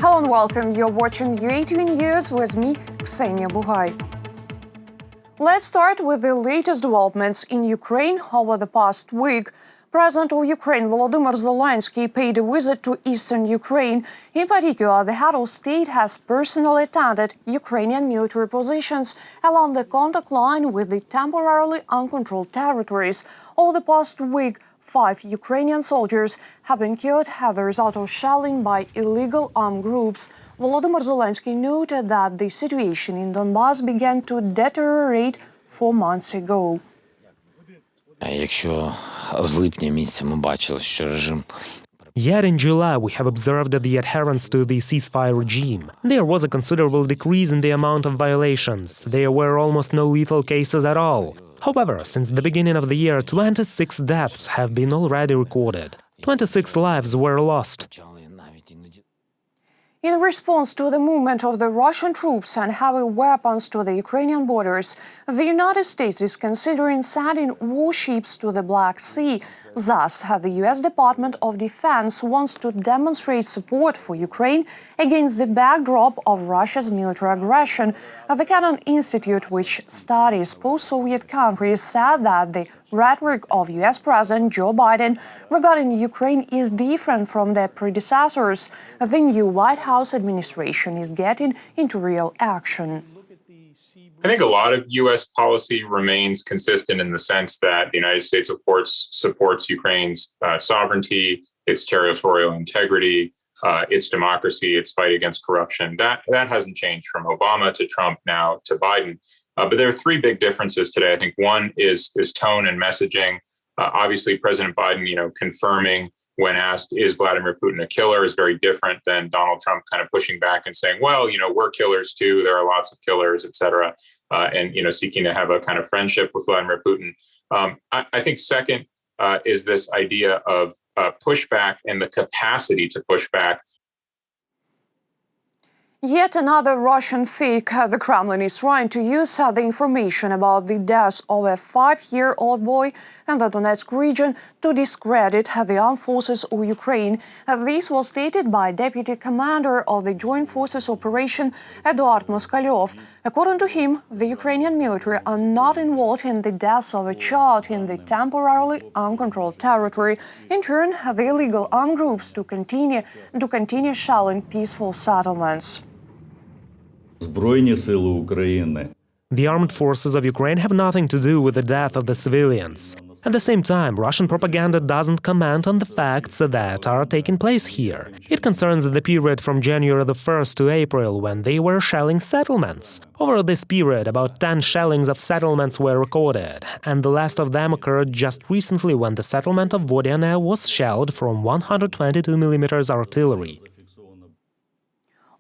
Hello and welcome. You're watching UATV News with me, Ksenia. Let's start with the latest developments in Ukraine over the past week. President of Ukraine Volodymyr Zelenskyy paid a visit to eastern Ukraine. In particular, the head of state has personally attended Ukrainian military positions along the contact line with the temporarily uncontrolled territories. Over the past week, 5 Ukrainian soldiers have been killed as a result of shelling by illegal armed groups. Volodymyr Zelenskyy noted that the situation in Donbas began to deteriorate 4 months ago. Yet in July, we have observed the adherence to the ceasefire regime. There was a considerable decrease in the amount of violations. There were almost no lethal cases at all. However, since the beginning of the year, 26 deaths have been already recorded. 26 lives were lost. In response to the movement of the Russian troops and heavy weapons to the Ukrainian borders, the United States is considering sending warships to the Black Sea. Thus, the U.S. Department of Defense wants to demonstrate support for Ukraine against the backdrop of Russia's military aggression. The Canon Institute, which studies post-Soviet countries, said that the rhetoric of U.S. President Joe Biden regarding Ukraine is different from their predecessors. The new White House administration is getting into real action. I think a lot of U.S. policy remains consistent in the sense that the United States, of course, supports Ukraine's sovereignty, its territorial integrity, its democracy, its fight against corruption. That hasn't changed from Obama to Trump now to Biden. But there are 3 big differences today. I think one is tone and messaging. Obviously, President Biden, confirming when asked, is Vladimir Putin a killer, is very different than Donald Trump kind of pushing back and saying, well, we're killers too. There are lots of killers, et cetera. And, seeking to have a kind of friendship with Vladimir Putin. I think second is this idea of pushback and the capacity to push back. Yet another Russian fake. The Kremlin is trying to use the information about the death of a 5-year-old boy in the Donetsk region to discredit the armed forces of Ukraine. This was stated by Deputy Commander of the Joint Forces Operation, Eduard Moskalyov. According to him, the Ukrainian military are not involved in the death of a child in the temporarily uncontrolled territory. In turn, the illegal armed groups to continue shelling peaceful settlements. The armed forces of Ukraine have nothing to do with the death of the civilians. At the same time, Russian propaganda doesn't comment on the facts that are taking place here. It concerns the period from January the 1st to April, when they were shelling settlements. Over this period, about 10 shellings of settlements were recorded, and the last of them occurred just recently when the settlement of Vodiane was shelled from 122mm artillery.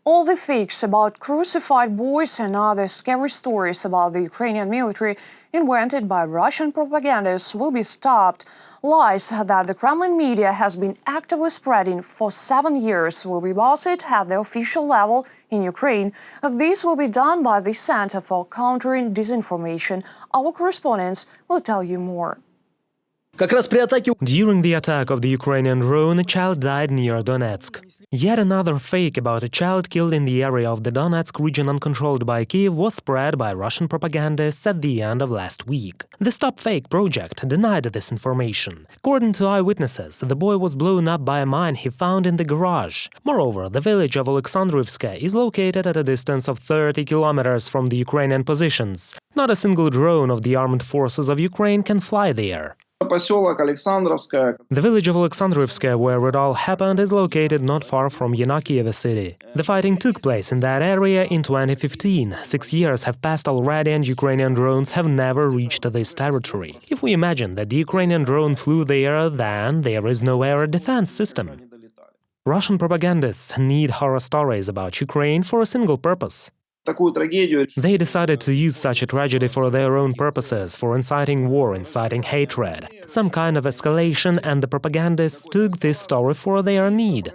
All the fakes about crucified boys and other scary stories about the Ukrainian military invented by Russian propagandists will be stopped. Lies that the Kremlin media has been actively spreading for 7 years will be busted at the official level in Ukraine. This will be done by the Center for Countering Disinformation. Our correspondents will tell you more. During the attack of the Ukrainian drone, a child died near Donetsk. Yet another fake about a child killed in the area of the Donetsk region uncontrolled by Kyiv was spread by Russian propagandists at the end of last week. The Stop Fake project denied this information. According to eyewitnesses, the boy was blown up by a mine he found in the garage. Moreover, the village of Oleksandrivska is located at a distance of 30 kilometers from the Ukrainian positions. Not a single drone of the armed forces of Ukraine can fly there. The village of Alexandrovska, where it all happened, is located not far from Yanakievo city. The fighting took place in that area in 2015. 6 years have passed already and Ukrainian drones have never reached this territory. If we imagine that the Ukrainian drone flew there, then there is no air defense system. Russian propagandists need horror stories about Ukraine for a single purpose. They decided to use such a tragedy for their own purposes, for inciting war, inciting hatred, some kind of escalation, and the propagandists took this story for their need.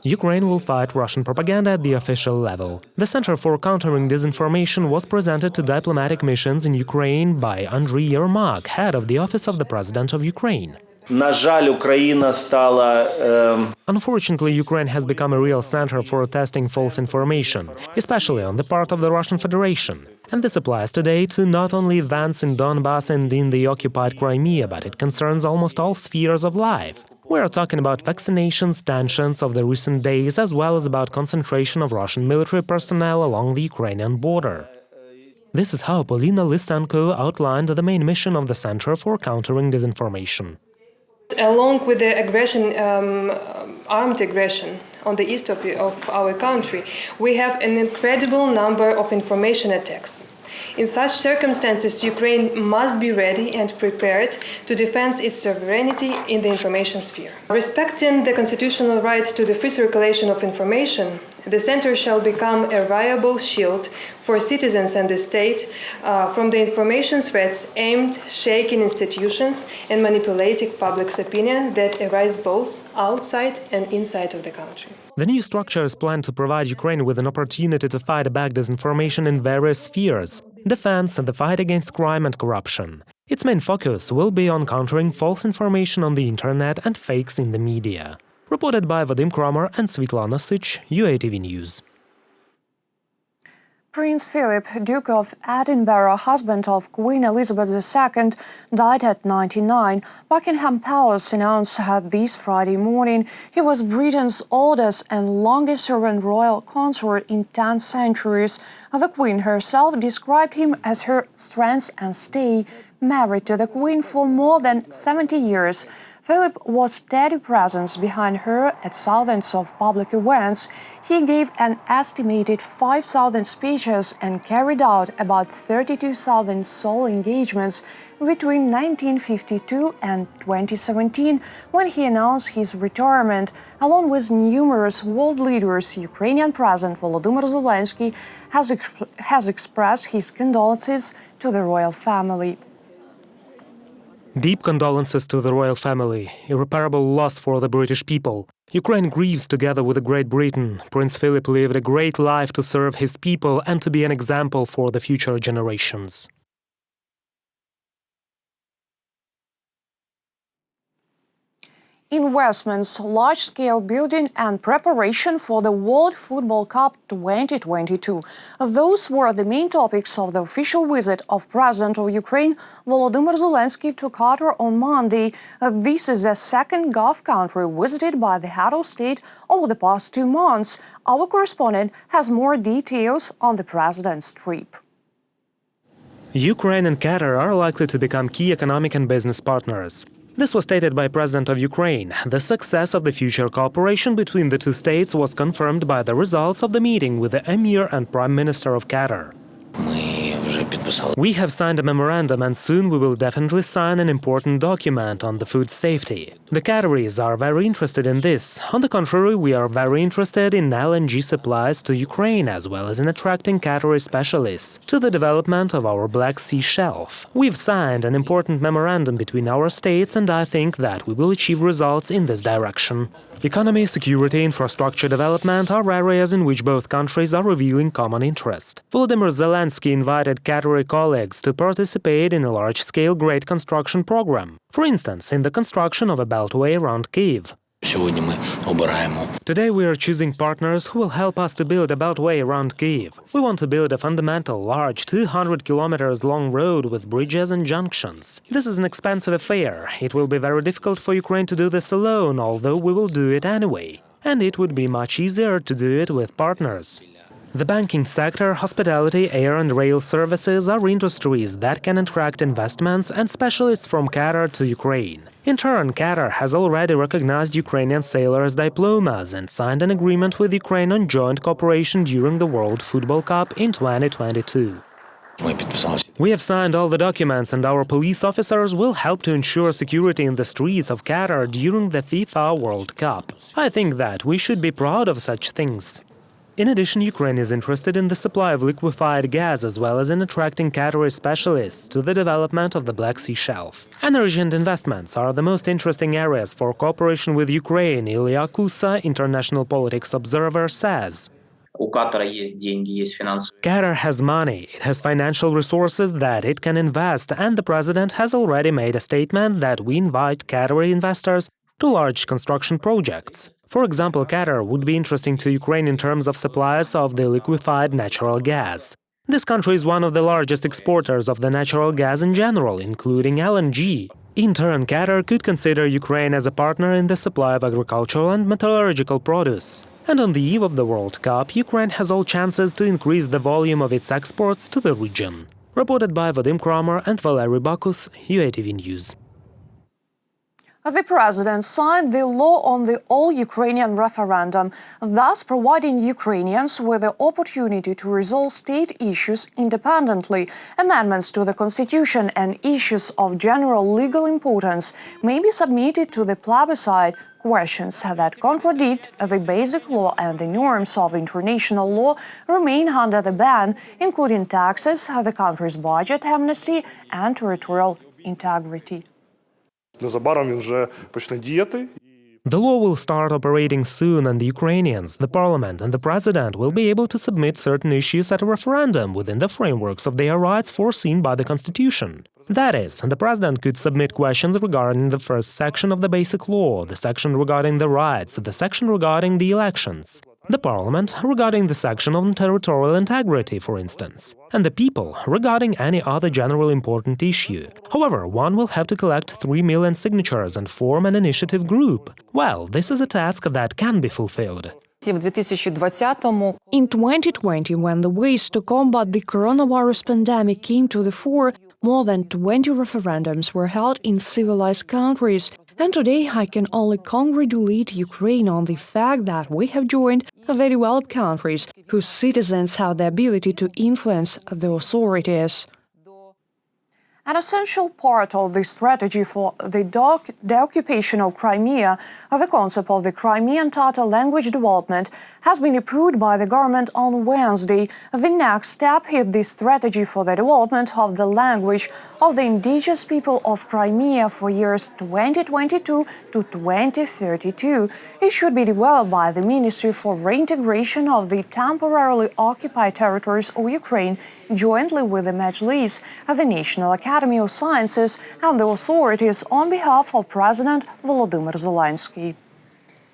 Ukraine will fight Russian propaganda at the official level. The Center for Countering Disinformation was presented to diplomatic missions in Ukraine by Andriy Yermak, head of the Office of the President of Ukraine. На жаль, Україна стала Unfortunately, Ukraine has become a real center for testing false information, especially on the part of the Russian Federation. And this applies today to not only events in Donbass and in the occupied Crimea, but it concerns almost all spheres of life. We are talking about vaccinations, tensions of the recent days, as well as about concentration of Russian military personnel along the Ukrainian border. This is how Polina Lysenko outlined the main mission of the Center for Countering Disinformation. Along with the aggression, armed aggression on the east of our country, we have an incredible number of information attacks. In such circumstances, Ukraine must be ready and prepared to defend its sovereignty in the information sphere. Respecting the constitutional right to the free circulation of information, the Center shall become a viable shield for citizens and the state from the information threats aimed at shaking institutions and manipulating public's opinion that arise both outside and inside of the country. The new structure is planned to provide Ukraine with an opportunity to fight back disinformation in various spheres: defense and the fight against crime and corruption. Its main focus will be on countering false information on the internet and fakes in the media. Reported by Vadim Kramer and Svetlana Sich, UATV News. Prince Philip, Duke of Edinburgh, husband of Queen Elizabeth II, died at 99. Buckingham Palace announced this Friday morning he was Britain's oldest and longest-serving royal consort in 10 centuries. The Queen herself described him as her strength and stay, married to the Queen for more than 70 years. Philip was steady presence behind her at thousands of public events. He gave an estimated 5,000 speeches and carried out about 32,000 solo engagements between 1952 and 2017, when he announced his retirement. Along with numerous world leaders, Ukrainian President Volodymyr Zelenskyy has expressed his condolences to the royal family. Deep condolences to the royal family, irreparable loss for the British people. Ukraine grieves together with Great Britain. Prince Philip lived a great life to serve his people and to be an example for the future generations. Investments, large-scale building and preparation for the World Football Cup 2022. Those were the main topics of the official visit of President of Ukraine Volodymyr Zelenskyy to Qatar on Monday. This is the second Gulf country visited by the head of state over the past 2 months. Our correspondent has more details on the president's trip. Ukraine and Qatar are likely to become key economic and business partners. This was stated by President of Ukraine. The success of the future cooperation between the two states was confirmed by the results of the meeting with the Emir and Prime Minister of Qatar. We have signed a memorandum and soon we will definitely sign an important document on the food safety. The Qataris are very interested in this. On the contrary, we are very interested in LNG supplies to Ukraine as well as in attracting Qatari specialists to the development of our Black Sea shelf. We've signed an important memorandum between our states and I think that we will achieve results in this direction. Economy, security, infrastructure development are areas in which both countries are revealing common interest. Volodymyr Zelenskyy invited Qatari colleagues to participate in a large-scale great construction program, for instance, in the construction of a beltway around Kyiv. Today we are choosing partners who will help us to build a beltway around Kyiv. We want to build a fundamental, large, 200 kilometers long road with bridges and junctions. This is an expensive affair. It will be very difficult for Ukraine to do this alone, although we will do it anyway. And it would be much easier to do it with partners. The banking sector, hospitality, air and rail services are industries that can attract investments and specialists from Qatar to Ukraine. In turn, Qatar has already recognized Ukrainian sailors' diplomas and signed an agreement with Ukraine on joint cooperation during the World Football Cup in 2022. We have signed all the documents and our police officers will help to ensure security in the streets of Qatar during the FIFA World Cup. I think that we should be proud of such things. In addition, Ukraine is interested in the supply of liquefied gas as well as in attracting Qatari specialists to the development of the Black Sea shelf. Energy and investments are the most interesting areas for cooperation with Ukraine, Ilya Kusa, international politics observer, says. У Катара есть деньги, есть финансовые. Qatar has money, it has financial resources that it can invest, and the president has already made a statement that we invite Qatari investors to large construction projects. For example, Qatar would be interesting to Ukraine in terms of supplies of the liquefied natural gas. This country is one of the largest exporters of the natural gas in general, including LNG. In turn, Qatar could consider Ukraine as a partner in the supply of agricultural and metallurgical produce. And on the eve of the World Cup, Ukraine has all chances to increase the volume of its exports to the region. Reported by Vadim Kramer and Valery Bakus, UATV News. The president signed the law on the all-Ukrainian referendum, thus providing Ukrainians with the opportunity to resolve state issues independently. Amendments to the constitution and issues of general legal importance may be submitted to the plebiscite. Questions that contradict the basic law and the norms of international law remain under the ban, including taxes, the country's budget, amnesty, and territorial integrity. Незабаром він вже почне діяти. The law will start operating soon, and the Ukrainians, the parliament, and the president will be able to submit certain issues at a referendum within the frameworks of their rights foreseen by the constitution. That is, the president could submit questions regarding the first section of the basic law, the section regarding the rights, the section regarding the elections, the parliament regarding the section on territorial integrity, for instance, and the people regarding any other general important issue. However, one will have to collect 3 million signatures and form an initiative group. Well, this is a task that can be fulfilled. In 2020, when the ways to combat the coronavirus pandemic came to the fore, more than 20 referendums were held in civilized countries. And today I can only congratulate Ukraine on the fact that we have joined the developed countries whose citizens have the ability to influence the authorities. An essential part of the strategy for the occupation of Crimea, the concept of the Crimean Tatar language development, has been approved by the government on Wednesday. The next step is the strategy for the development of the language of the indigenous people of Crimea for years 2022 to 2032. It should be developed by the Ministry for Reintegration of the Temporarily Occupied Territories of Ukraine, jointly with the Majlis, the National Academy of Sciences, and the authorities on behalf of President Volodymyr Zelenskyy.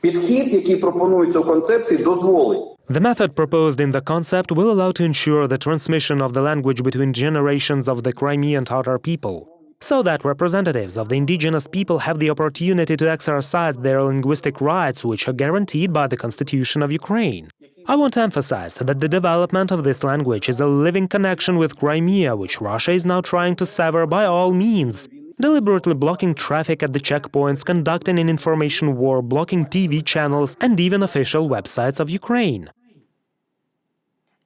Підхід, який пропонується у концепції, дозволить. The method proposed in the concept will allow to ensure the transmission of the language between generations of the Crimean Tatar people, so that representatives of the indigenous people have the opportunity to exercise their linguistic rights, which are guaranteed by the Constitution of Ukraine. I want to emphasize that the development of this language is a living connection with Crimea, which Russia is now trying to sever by all means, deliberately blocking traffic at the checkpoints, conducting an information war, blocking TV channels, and even official websites of Ukraine.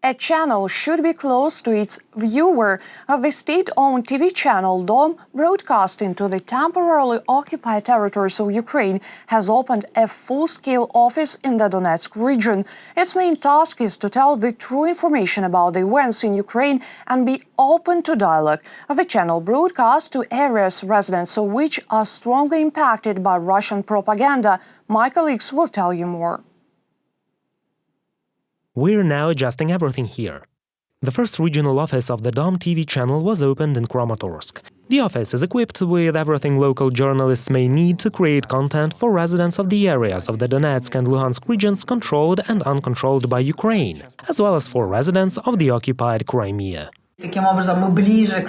A channel should be close to its viewer. The state-owned TV channel Dom, broadcasting to the temporarily occupied territories of Ukraine, has opened a full-scale office in the Donetsk region. Its main task is to tell the true information about the events in Ukraine and be open to dialogue. The channel broadcasts to areas residents of which are strongly impacted by Russian propaganda. My colleagues will tell you more. We're now adjusting everything here. The first regional office of the Dom TV channel was opened in Kramatorsk. The office is equipped with everything local journalists may need to create content for residents of the areas of the Donetsk and Luhansk regions controlled and uncontrolled by Ukraine, as well as for residents of the occupied Crimea.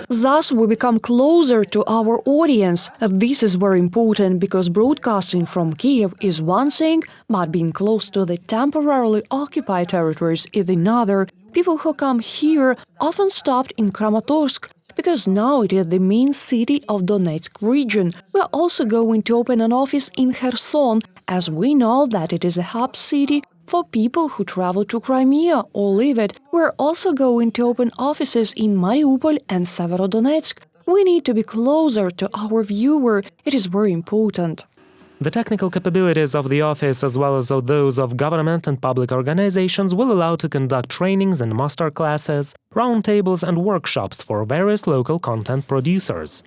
Thus, we become closer to our audience. This is very important because broadcasting from Kiev is one thing, but being close to the temporarily occupied territories is another. People who come here often stopped in Kramatorsk because now it is the main city of Donetsk region. We are also going to open an office in Kherson, as we know that it is a hub city for people who travel to Crimea or leave it. We're also going to open offices in Mariupol and Severodonetsk. We need to be closer to our viewer. It is very important. The technical capabilities of the office, as well as those of government and public organizations, will allow to conduct trainings and master classes, roundtables and workshops for various local content producers.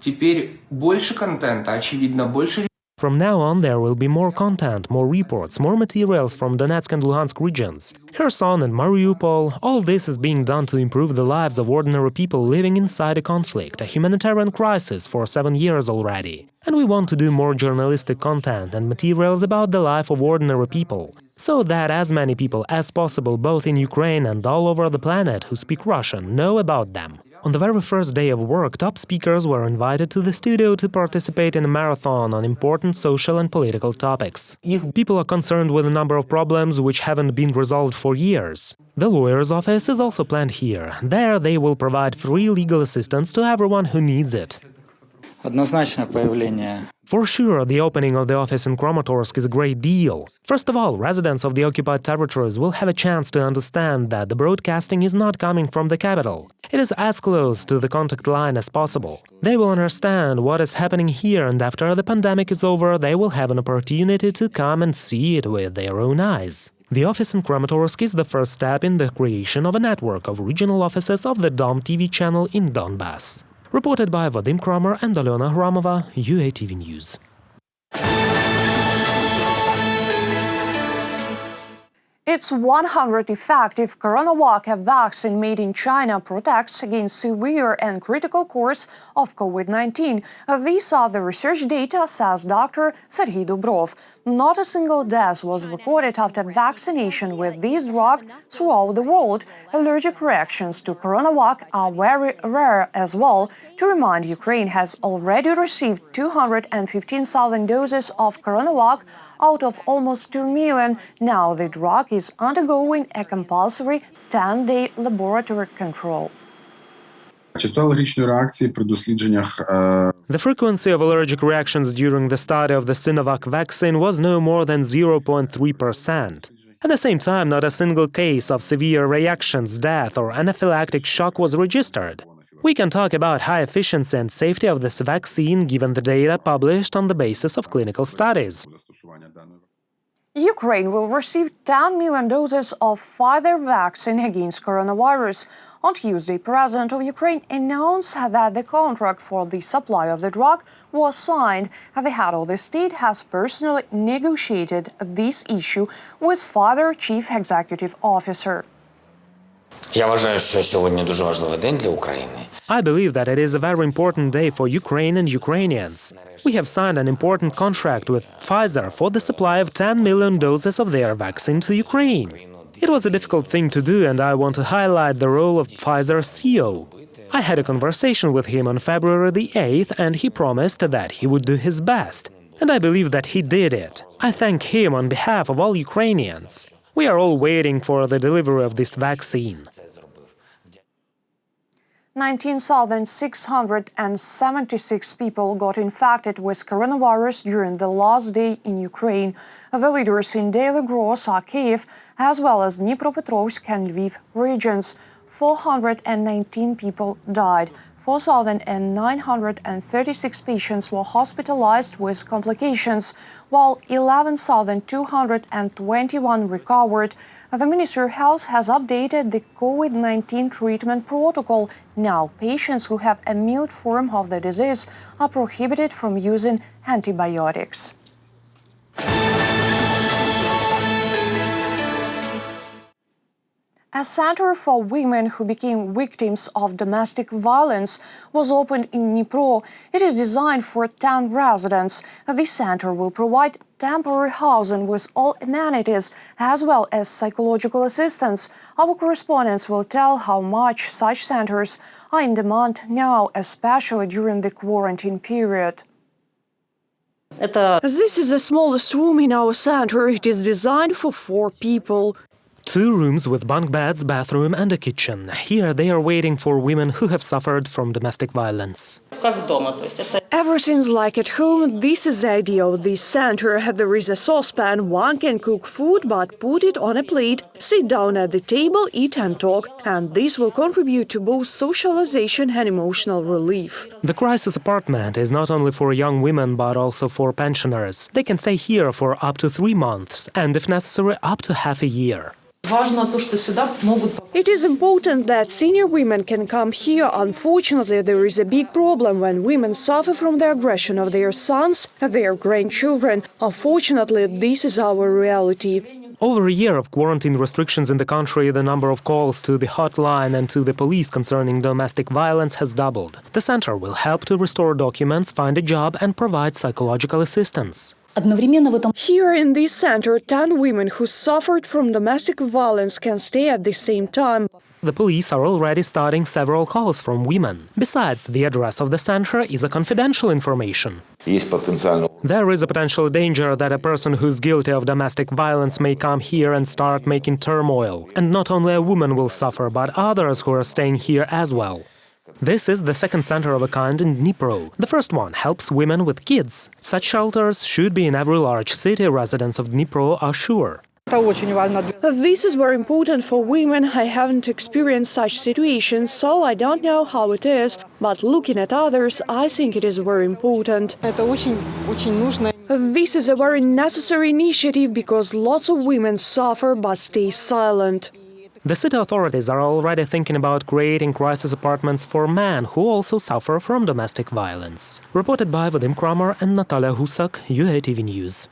Теперь больше контента, очевидно, больше. From now on, there will be more content, more reports, more materials from Donetsk and Luhansk regions. Kherson and Mariupol, all this is being done to improve the lives of ordinary people living inside a conflict, a humanitarian crisis for 7 years already. And we want to do more journalistic content and materials about the life of ordinary people, so that as many people as possible, both in Ukraine and all over the planet who speak Russian, know about them. On the very first day of work, top speakers were invited to the studio to participate in a marathon on important social and political topics. People are concerned with a number of problems which haven't been resolved for years. The lawyer's office is also planned here. There they will provide free legal assistance to everyone who needs it. For sure, the opening of the office in Kramatorsk is a great deal. First of all, residents of the occupied territories will have a chance to understand that the broadcasting is not coming from the capital. It is as close to the contact line as possible. They will understand what is happening here, and after the pandemic is over, they will have an opportunity to come and see it with their own eyes. The office in Kramatorsk is the first step in the creation of a network of regional offices of the Dom TV channel in Donbass. Reported by Vadim Kramer and Alena Hramova, UATV News. Its 100 effective CoronaVac vaccine made in China protects against severe and critical course of COVID-19. These are the research data, says Dr. Serhiy Dubrov. Not a single death was recorded after vaccination with this drug throughout the world. Allergic reactions to CoronaVac are very rare as well. To remind, Ukraine has already received 215,000 doses of CoronaVac out of almost 2 million. Now the drug is undergoing a compulsory 10-day laboratory control. The frequency of allergic reactions during the study of the Sinovac vaccine was no more than 0.3%. At the same time, not a single case of severe reactions, death, or anaphylactic shock was registered. We can talk about high efficiency and safety of this vaccine given the data published on the basis of clinical studies. Ukraine will receive 10 million doses of Pfizer vaccine against coronavirus. On Tuesday, President of Ukraine announced that the contract for the supply of the drug was signed. The head of the state has personally negotiated this issue with Pfizer chief executive officer. I believe that it is a very important day for Ukraine and Ukrainians. We have signed an important contract with Pfizer for the supply of 10 million doses of their vaccine to Ukraine. It was a difficult thing to do, and I want to highlight the role of Pfizer's CEO. I had a conversation with him on February the 8th, and he promised that he would do his best. And I believe that he did it. I thank him on behalf of all Ukrainians. We are all waiting for the delivery of this vaccine. 19,676 people got infected with coronavirus during the last day in Ukraine. The leaders in daily growth are Kyiv, as well as Dnipropetrovsk and Lviv regions. 419 people died. 4,936 patients were hospitalized with complications, while 11,221 recovered. The Ministry of Health has updated the COVID-19 treatment protocol. Now, patients who have a mild form of the disease are prohibited from using antibiotics. A center for women who became victims of domestic violence was opened in Dnipro. It is designed for 10 residents. This center will provide temporary housing with all amenities, as well as psychological assistance. Our correspondents will tell how much such centers are in demand now, especially during the quarantine period. This is the smallest room in our center. It is designed for 4 people. 2 rooms with bunk beds, bathroom and a kitchen. Here they are waiting for women who have suffered from domestic violence. Everything's like at home. This is the idea of this center. There is a saucepan. One can cook food, but put it on a plate, sit down at the table, eat and talk. And this will contribute to both socialization and emotional relief. The crisis apartment is not only for young women, but also for pensioners. They can stay here for up to 3 months, and if necessary, up to half a year. It is important that senior women can come here. Unfortunately, there is a big problem when women suffer from the aggression of their sons and their grandchildren. Unfortunately, this is our reality. Over a year of quarantine restrictions in the country, the number of calls to the hotline and to the police concerning domestic violence has doubled. The center will help to restore documents, find a job and provide psychological assistance. Here in this center, 10 women who suffered from domestic violence can stay at the same time. The police are already starting several calls from women. Besides, the address of the center is a confidential information. There is a potential danger that a person who's guilty of domestic violence may come here and start making turmoil. And not only a woman will suffer, but others who are staying here as well. This is the second center of a kind in Dnipro. The first one helps women with kids. Such shelters should be in every large city, residents of Dnipro are sure. This is very important for women. I haven't experienced such situations, so I don't know how it is. But looking at others, I think it is very important. This is a very necessary initiative because lots of women suffer but stay silent. The city authorities are already thinking about creating crisis apartments for men who also suffer from domestic violence. Reported by Vadim Kramer and Natalia Husak, UATV News.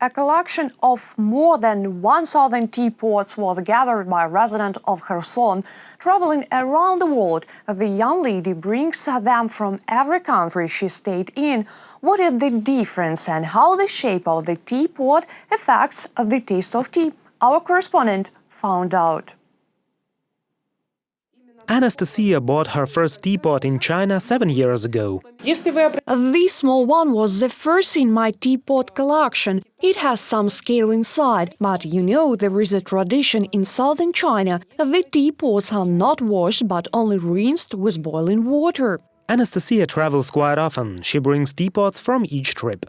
A collection of more than 1,000 teapots was gathered by a resident of Kherson. Traveling around the world, the young lady brings them from every country she stayed in. What is the difference and how the shape of the teapot affects the taste of tea? Our correspondent found out. Anastasia bought her first teapot in China 7 years ago. This small one was the first in my teapot collection. It has some scale inside, but you know there is a tradition in southern China. The teapots are not washed but only rinsed with boiling water. Anastasia travels quite often. She brings teapots from each trip.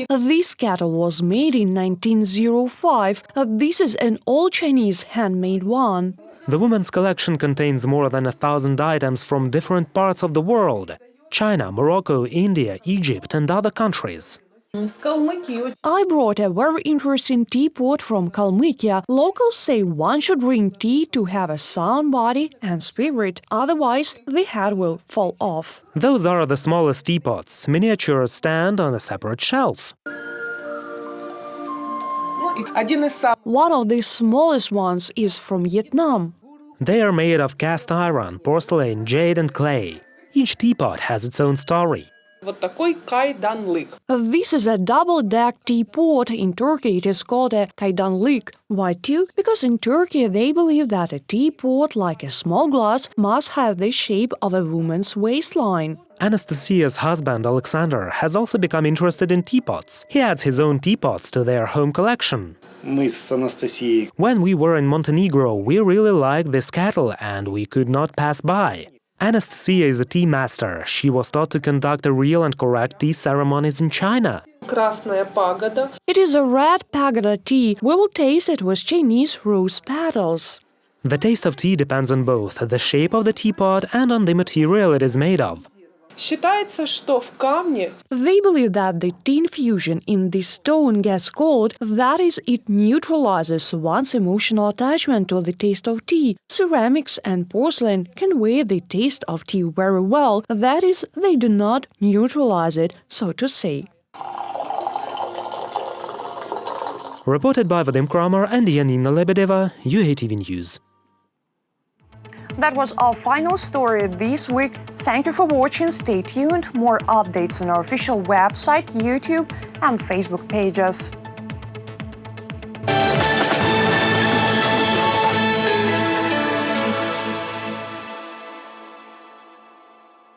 This kettle was made in 1905. This is an all-Chinese handmade one. The woman's collection contains more than 1,000 items from different parts of the world: China, Morocco, India, Egypt and other countries. I brought a very interesting teapot from Kalmykia. Locals say one should drink tea to have a sound body and spirit, otherwise the head will fall off. Those are the smallest teapots. Miniatures stand on a separate shelf. One of the smallest ones is from Vietnam. They are made of cast iron, porcelain, jade and clay. Each teapot has its own story. This is a double-deck teapot. In Turkey it is called a kaydanlık. Why too? Because in Turkey they believe that a teapot, like a small glass, must have the shape of a woman's waistline. Anastasia's husband, Alexander, has also become interested in teapots. He adds his own teapots to their home collection. When we were in Montenegro, we really liked this kettle and we could not pass by. Anastasia is a tea master. She was taught to conduct a real and correct tea ceremonies in China. It is a red pagoda tea. We will taste it with Chinese rose petals. The taste of tea depends on both the shape of the teapot and on the material it is made of. They believe that the tea infusion in the stone gets cold, that is, it neutralizes one's emotional attachment to the taste of tea. Ceramics and porcelain can weigh the taste of tea very well, that is, they do not neutralize it, so to say. Reported by Vadim Kramer and Yanina Lebedeva, UATV News. That was our final story this week. Thank you for watching. Stay tuned. More updates on our official website, YouTube and Facebook pages.